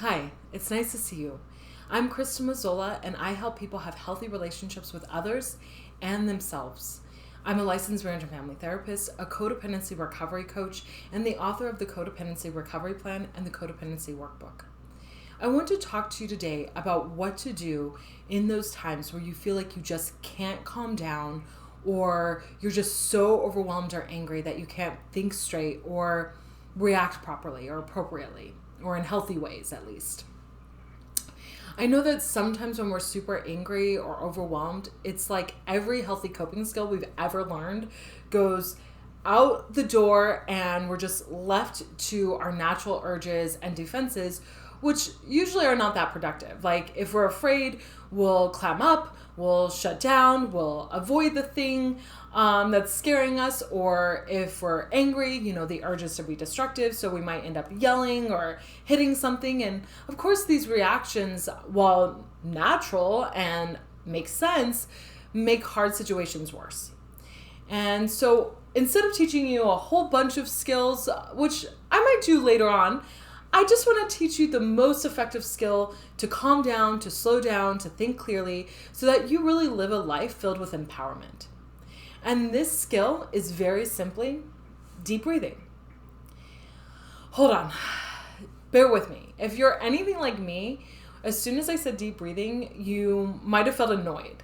Hi, it's nice to see you. I'm Krystal Mazzola, and I help people have healthy relationships with others and themselves. I'm a licensed marriage and family therapist, a codependency recovery coach, and the author of the Codependency Recovery Plan and the Codependency Workbook. I want to talk to you today about what to do in those times where you feel like you just can't calm down, or you're just so overwhelmed or angry that you can't think straight or react properly or appropriately, or in healthy ways at least. I know that sometimes when we're super angry or overwhelmed, it's like every healthy coping skill we've ever learned goes out the door and we're just left to our natural urges and defenses, which usually are not that productive. Like if we're afraid, we'll clam up, we'll shut down, we'll avoid the thing that's scaring us, or if we're angry, the urge is to be destructive, so we might end up yelling or hitting something. And of course, these reactions, while natural and make sense, make hard situations worse. And so instead of teaching you a whole bunch of skills, which I might do later on, I just want to teach you the most effective skill to calm down, to slow down, to think clearly, so that you really live a life filled with empowerment. And this skill is very simply deep breathing. Hold on. Bear with me. If you're anything like me, as soon as I said deep breathing, you might have felt annoyed.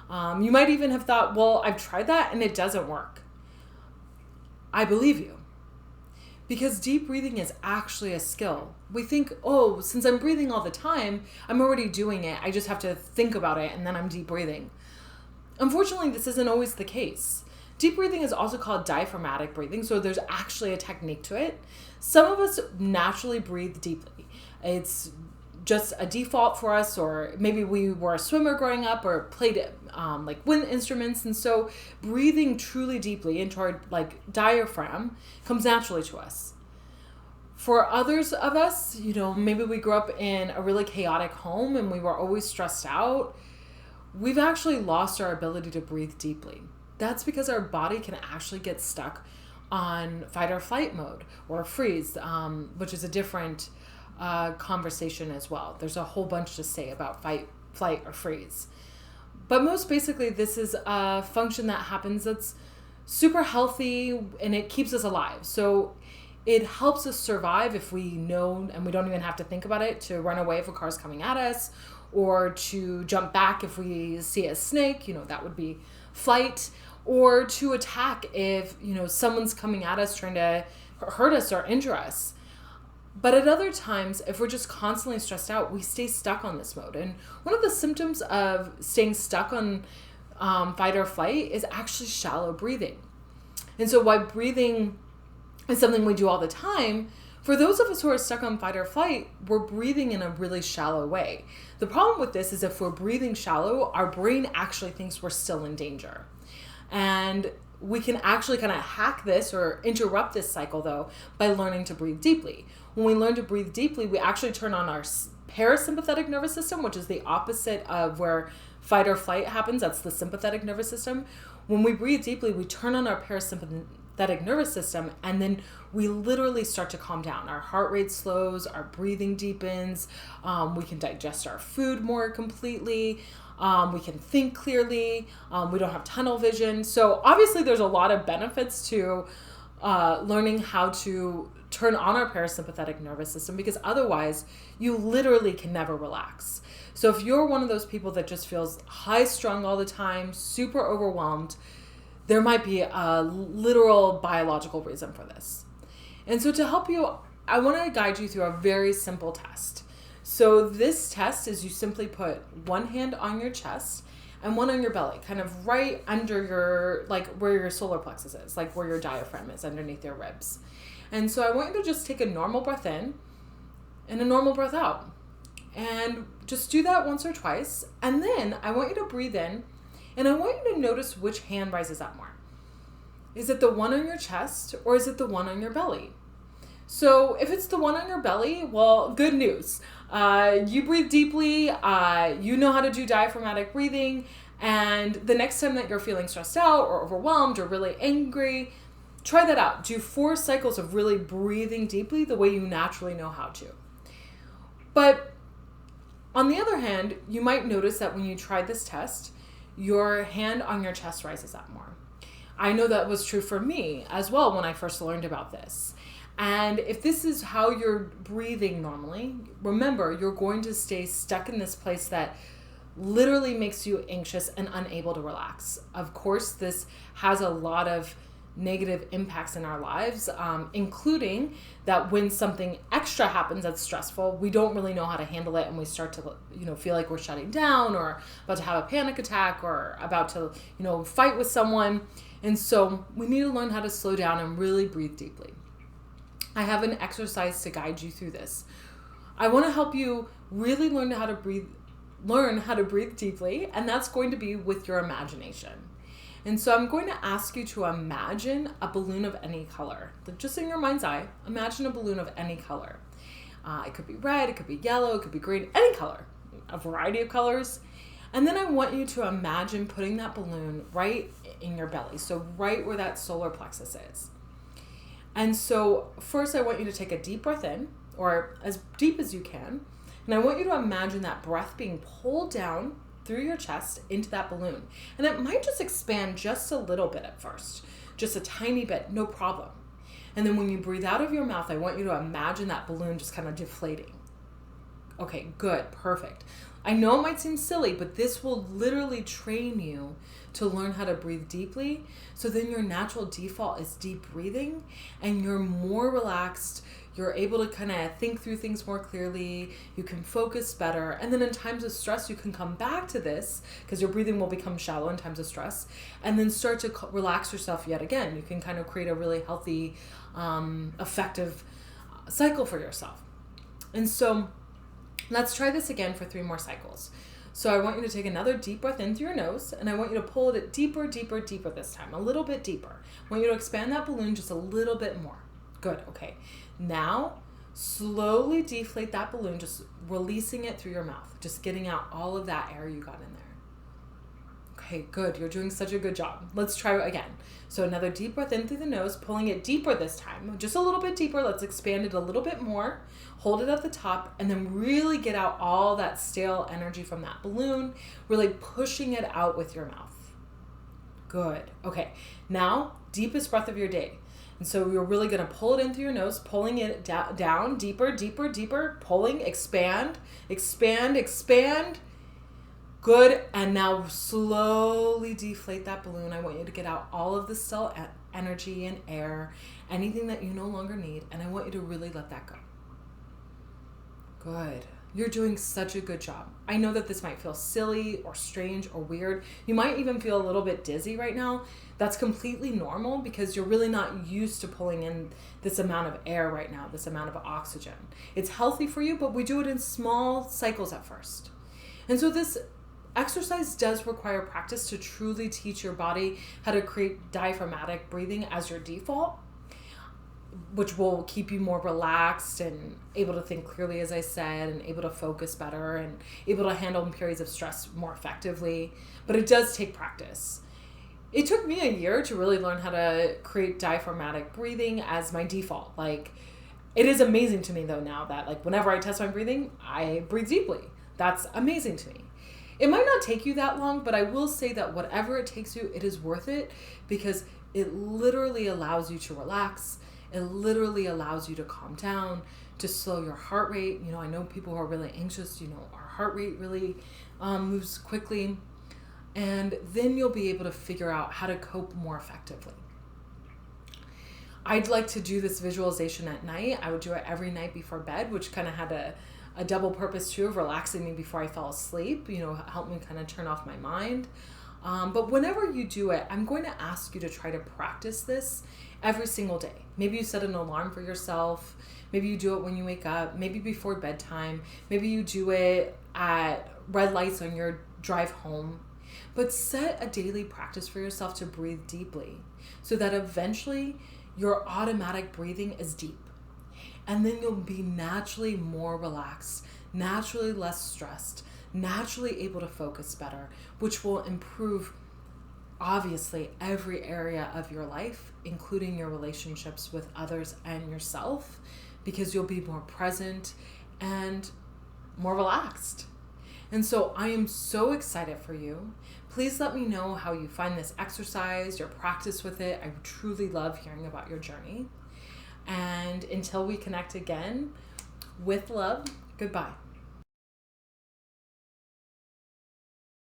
You might even have thought, well, I've tried that and it doesn't work. I believe you. Because deep breathing is actually a skill. We think, oh, since I'm breathing all the time, I'm already doing it. I just have to think about it and then I'm deep breathing. Unfortunately, this isn't always the case. Deep breathing is also called diaphragmatic breathing, so there's actually a technique to it. Some of us naturally breathe deeply. It's just a default for us, or maybe we were a swimmer growing up or played like wind instruments, and so breathing truly deeply into our diaphragm comes naturally to us. For others of us, maybe we grew up in a really chaotic home and we were always stressed out. We've actually lost our ability to breathe deeply. That's because our body can actually get stuck on fight or flight mode, or freeze, which is a different conversation as well. There's a whole bunch to say about fight, flight, or freeze. But most basically, this is a function that happens that's super healthy and it keeps us alive. So it helps us survive if we know, and we don't even have to think about it, to run away if a car's coming at us, or to jump back if we see a snake, that would be flight, or to attack if, someone's coming at us trying to hurt us or injure us. But at other times, if we're just constantly stressed out, we stay stuck on this mode. And one of the symptoms of staying stuck on fight or flight is actually shallow breathing. And so while breathing is something we do all the time, for those of us who are stuck on fight or flight, we're breathing in a really shallow way. The problem with this is if we're breathing shallow, our brain actually thinks we're still in danger. And we can actually kind of hack this or interrupt this cycle, though, by learning to breathe deeply. When we learn to breathe deeply, we actually turn on our parasympathetic nervous system, which is the opposite of where fight or flight happens. That's the sympathetic nervous system. When we breathe deeply, we turn on our parasympathetic nervous system, and then we literally start to calm down. Our heart rate slows, our breathing deepens, we can digest our food more completely, we can think clearly, we don't have tunnel vision. So obviously there's a lot of benefits to learning how to turn on our parasympathetic nervous system, because otherwise you literally can never relax. So if you're one of those people that just feels high strung all the time, super overwhelmed, there might be a literal biological reason for this. And so to help you, I want to guide you through a very simple test. So this test is you simply put one hand on your chest and one on your belly, kind of right under your, where your solar plexus is, where your diaphragm is underneath your ribs. And so I want you to just take a normal breath in and a normal breath out. And just do that once or twice. And then I want you to breathe in, and I want you to notice which hand rises up more. Is it the one on your chest, or is it the one on your belly? So if it's the one on your belly, well, good news. You breathe deeply, you know how to do diaphragmatic breathing, and the next time that you're feeling stressed out or overwhelmed or really angry, Try that out. Do 4 cycles of really breathing deeply the way you naturally know how to. But on the other hand, you might notice that when you try this test, your hand on your chest rises up more. I know that was true for me as well when I first learned about this. And if this is how you're breathing normally, remember, you're going to stay stuck in this place that literally makes you anxious and unable to relax. Of course, this has a lot of negative impacts in our lives, including that when something extra happens that's stressful, we don't really know how to handle it, and we start to, feel like we're shutting down or about to have a panic attack or about to, fight with someone. And so we need to learn how to slow down and really breathe deeply. I have an exercise to guide you through this. I want to help you really learn how to breathe deeply, and that's going to be with your imagination. And so I'm going to ask you to imagine a balloon of any color. Just in your mind's eye, imagine a balloon of any color. It could be red, it could be yellow, it could be green, any color, a variety of colors. And then I want you to imagine putting that balloon right in your belly, so right where that solar plexus is. And so first I want you to take a deep breath in, or as deep as you can, and I want you to imagine that breath being pulled down through your chest into that balloon. And it might just expand just a little bit at first, just a tiny bit, no problem. And then when you breathe out of your mouth, I want you to imagine that balloon just kind of deflating. Okay, good, perfect. I know it might seem silly, but this will literally train you to learn how to breathe deeply. So then your natural default is deep breathing, and you're more relaxed. You're able to kind of think through things more clearly. You can focus better. And then in times of stress, you can come back to this because your breathing will become shallow in times of stress, and then start to relax yourself yet again. You can kind of create a really healthy, effective cycle for yourself. And so let's try this again for 3 more cycles. So I want you to take another deep breath in through your nose, and I want you to pull it deeper, deeper, deeper this time, a little bit deeper. I want you to expand that balloon just a little bit more. Good, okay. Now, slowly deflate that balloon, just releasing it through your mouth, just getting out all of that air you got in there. Okay, good. You're doing such a good job. Let's try it again. So another deep breath in through the nose, pulling it deeper this time, just a little bit deeper. Let's expand it a little bit more. Hold it at the top, and then really get out all that stale energy from that balloon, really pushing it out with your mouth. Good. Okay, now, deepest breath of your day. And so you're really going to pull it in through your nose, pulling it down, deeper, deeper, deeper, pulling, expand, expand, expand. Good. And now slowly deflate that balloon. I want you to get out all of the stale energy and air, anything that you no longer need. And I want you to really let that go. Good. You're doing such a good job. I know that this might feel silly or strange or weird. You might even feel a little bit dizzy right now. That's completely normal because you're really not used to pulling in this amount of air right now, this amount of oxygen. It's healthy for you, but we do it in small cycles at first. And so this exercise does require practice to truly teach your body how to create diaphragmatic breathing as your default, which will keep you more relaxed and able to think clearly, as I said, and able to focus better and able to handle periods of stress more effectively. But it does take practice. It took me a year to really learn how to create diaphragmatic breathing as my default. It is amazing to me though now that whenever I test my breathing, I breathe deeply. That's amazing to me. It might not take you that long, but I will say that whatever it takes you, it is worth it because it literally allows you to relax. It literally allows you to calm down, to slow your heart rate. I know people who are really anxious, our heart rate really moves quickly. And then you'll be able to figure out how to cope more effectively. I'd like to do this visualization at night. I would do it every night before bed, which kind of had a double purpose too of relaxing me before I fell asleep, help me kind of turn off my mind. But whenever you do it, I'm going to ask you to try to practice this every single day. Maybe you set an alarm for yourself. Maybe you do it when you wake up, maybe before bedtime. Maybe you do it at red lights on your drive home. But set a daily practice for yourself to breathe deeply so that eventually your automatic breathing is deep. And then you'll be naturally more relaxed, naturally less stressed, naturally able to focus better, which will improve, obviously, every area of your life, including your relationships with others and yourself, because you'll be more present and more relaxed. And so I am so excited for you. Please let me know how you find this exercise, your practice with it. I truly love hearing about your journey. And until we connect again, with love, goodbye.